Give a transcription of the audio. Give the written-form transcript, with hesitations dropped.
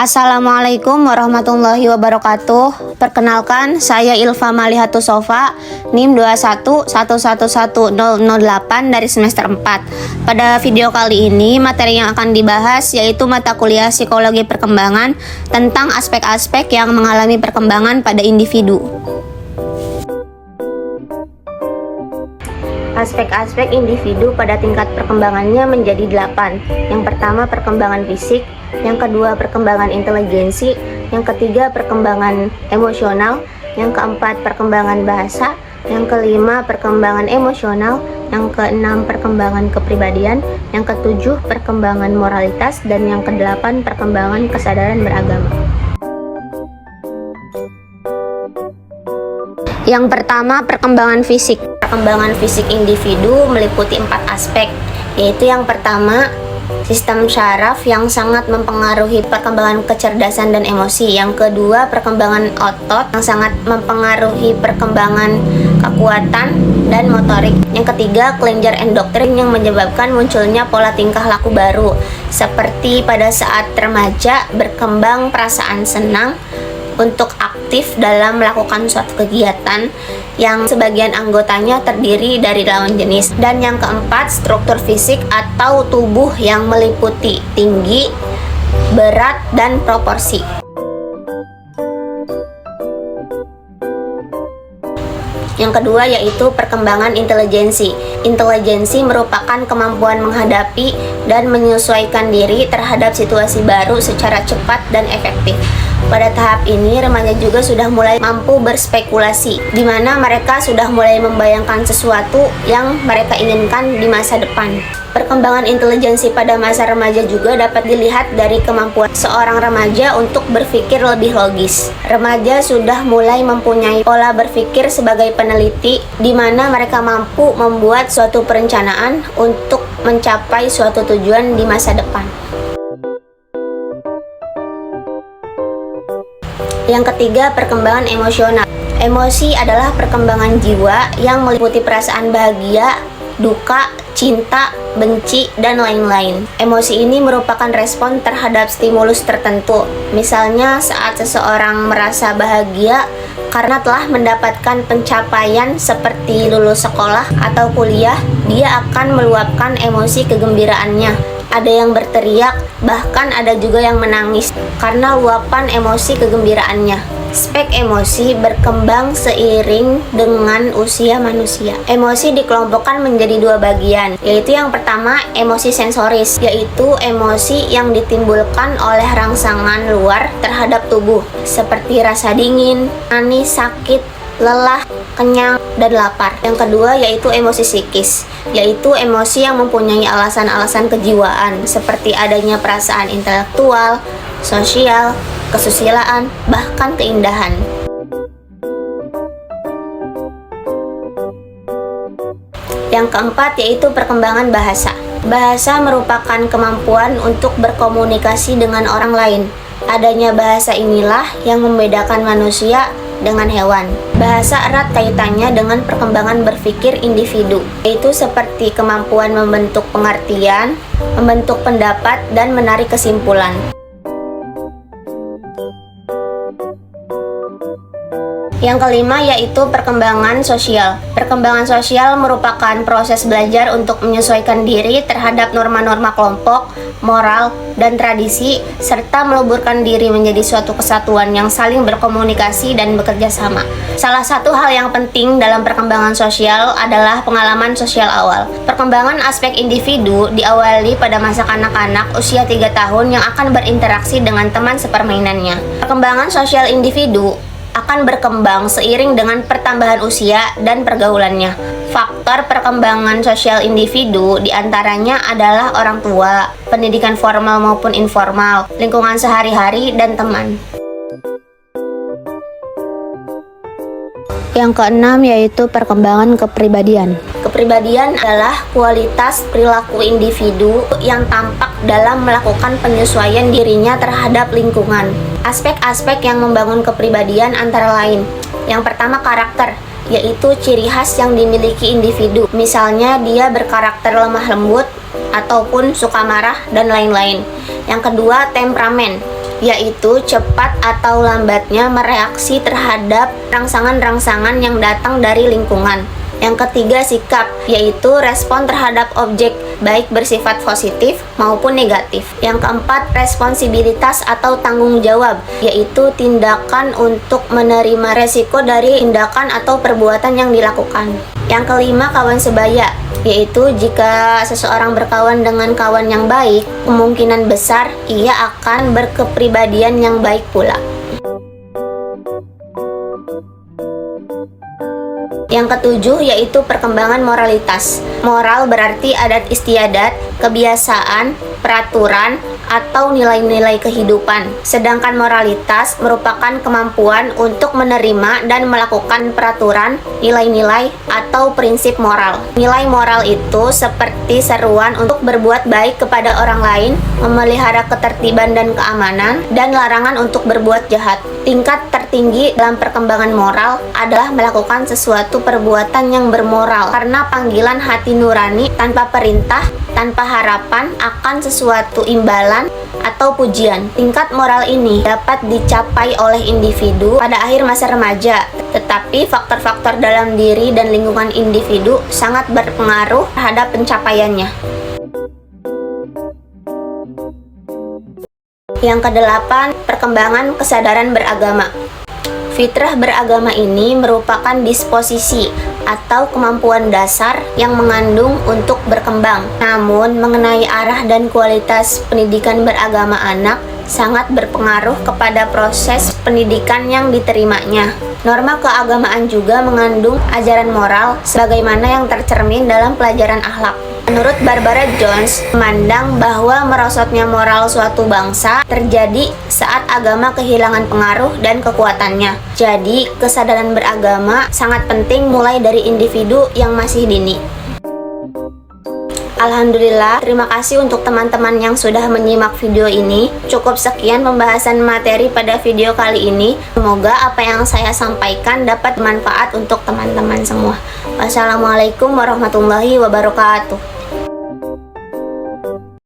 Assalamualaikum warahmatullahi wabarakatuh. Perkenalkan, saya Ilfa Malihatu Sofa, NIM 211111008 dari semester 4. Pada video kali ini, materi yang akan dibahas yaitu mata kuliah Psikologi Perkembangan tentang aspek-aspek yang mengalami perkembangan pada individu. Aspek-aspek individu pada tingkat perkembangannya menjadi 8. Yang pertama, perkembangan fisik. Yang kedua, perkembangan inteligensi. Yang ketiga, perkembangan emosional. Yang keempat, perkembangan bahasa. Yang kelima, perkembangan emosional. Yang keenam, perkembangan kepribadian. Yang ketujuh, perkembangan moralitas. Dan yang kedelapan, perkembangan kesadaran beragama. Yang pertama, perkembangan fisik. Perkembangan fisik individu meliputi 4 aspek, yaitu yang pertama, sistem syaraf yang sangat mempengaruhi perkembangan kecerdasan dan emosi. Yang kedua, perkembangan otot yang sangat mempengaruhi perkembangan kekuatan dan motorik. Yang ketiga, kelenjar endokrin yang menyebabkan munculnya pola tingkah laku baru, seperti pada saat remaja berkembang perasaan senang untuk aktif dalam melakukan suatu kegiatan yang sebagian anggotanya terdiri dari lawan jenis. Dan yang keempat, struktur fisik atau tubuh yang meliputi tinggi, berat, dan proporsi. Yang kedua yaitu perkembangan inteligensi. Inteligensi merupakan kemampuan menghadapi dan menyesuaikan diri terhadap situasi baru secara cepat dan efektif. Pada tahap ini, remaja juga sudah mulai mampu berspekulasi, di mana mereka sudah mulai membayangkan sesuatu yang mereka inginkan di masa depan. Perkembangan inteligensi pada masa remaja juga dapat dilihat dari kemampuan seorang remaja untuk berpikir lebih logis. Remaja sudah mulai mempunyai pola berpikir sebagai peneliti, di mana mereka mampu membuat suatu perencanaan untuk mencapai suatu tujuan di masa depan. Yang ketiga, perkembangan emosional. Emosi adalah perkembangan jiwa yang meliputi perasaan bahagia, duka, cinta, benci, dan lain-lain. Emosi ini merupakan respon terhadap stimulus tertentu. Misalnya saat seseorang merasa bahagia karena telah mendapatkan pencapaian seperti lulus sekolah atau kuliah, dia akan meluapkan emosi kegembiraannya. Ada yang berteriak, bahkan ada juga yang menangis karena luapan emosi kegembiraannya. Spek emosi berkembang seiring dengan usia manusia. Emosi dikelompokkan menjadi 2 bagian, yaitu yang pertama emosi sensoris, yaitu emosi yang ditimbulkan oleh rangsangan luar terhadap tubuh, seperti rasa dingin, manis, sakit, lelah, kenyang, dan lapar. Yang kedua yaitu emosi psikis, yaitu emosi yang mempunyai alasan-alasan kejiwaan, seperti adanya perasaan intelektual, sosial, kesusilaan, bahkan keindahan. Yang keempat yaitu perkembangan bahasa. Bahasa merupakan kemampuan untuk berkomunikasi dengan orang lain. Adanya bahasa inilah yang membedakan manusia dengan hewan. Bahasa erat kaitannya dengan perkembangan berpikir individu, yaitu seperti kemampuan membentuk pengertian, membentuk pendapat, dan menarik kesimpulan. Yang kelima yaitu perkembangan sosial. Perkembangan sosial merupakan proses belajar untuk menyesuaikan diri terhadap norma-norma kelompok, moral, dan tradisi, serta meleburkan diri menjadi suatu kesatuan yang saling berkomunikasi dan bekerja sama. Salah satu hal yang penting dalam perkembangan sosial adalah pengalaman sosial awal. Perkembangan aspek individu diawali pada masa kanak-kanak usia 3 tahun yang akan berinteraksi dengan teman sepermainannya. Perkembangan sosial individu akan berkembang seiring dengan pertambahan usia dan pergaulannya. Faktor perkembangan sosial individu diantaranya adalah orang tua, pendidikan formal maupun informal, lingkungan sehari-hari, dan teman. Yang keenam yaitu perkembangan kepribadian. Kepribadian adalah kualitas perilaku individu yang tampak dalam melakukan penyesuaian dirinya terhadap lingkungan. Aspek-aspek yang membangun kepribadian antara lain. Yang pertama, karakter, yaitu ciri khas yang dimiliki individu. Misalnya dia berkarakter lemah lembut ataupun suka marah dan lain-lain. Yang kedua, temperamen, yaitu cepat atau lambatnya mereaksi terhadap rangsangan-rangsangan yang datang dari lingkungan. Yang ketiga, sikap, yaitu respon terhadap objek, baik bersifat positif maupun negatif. Yang keempat, responsibilitas atau tanggung jawab, yaitu tindakan untuk menerima resiko dari tindakan atau perbuatan yang dilakukan. Yang kelima, kawan sebaya, yaitu jika seseorang berkawan dengan kawan yang baik, kemungkinan besar ia akan berkepribadian yang baik pula. Yang ketujuh, yaitu perkembangan moralitas. Moral berarti adat istiadat, kebiasaan, peraturan, atau nilai-nilai kehidupan. Sedangkan moralitas merupakan kemampuan untuk menerima dan melakukan peraturan, nilai-nilai, atau prinsip moral. Nilai moral itu seperti seruan untuk berbuat baik kepada orang lain, memelihara ketertiban dan keamanan, dan larangan untuk berbuat jahat. Tingkat tertinggi dalam perkembangan moral adalah melakukan sesuatu perbuatan yang bermoral karena panggilan hati nurani tanpa perintah, tanpa harapan akan sesuatu imbalan atau pujian. Tingkat moral ini dapat dicapai oleh individu pada akhir masa remaja, tetapi faktor-faktor dalam diri dan lingkungan individu sangat berpengaruh terhadap pencapaiannya. Yang kedelapan, perkembangan kesadaran beragama. Fitrah beragama ini merupakan disposisi atau kemampuan dasar yang mengandung untuk berkembang. Namun, mengenai arah dan kualitas pendidikan beragama anak sangat berpengaruh kepada proses pendidikan yang diterimanya. Norma keagamaan juga mengandung ajaran moral sebagaimana yang tercermin dalam pelajaran akhlak. Menurut Barbara Jones, memandang bahwa merosotnya moral suatu bangsa terjadi saat agama kehilangan pengaruh dan kekuatannya. Jadi, kesadaran beragama sangat penting mulai dari individu yang masih dini. Alhamdulillah, terima kasih untuk teman-teman yang sudah menyimak video ini. Cukup sekian pembahasan materi pada video kali ini. Semoga apa yang saya sampaikan dapat bermanfaat untuk teman-teman semua. Wassalamualaikum warahmatullahi wabarakatuh.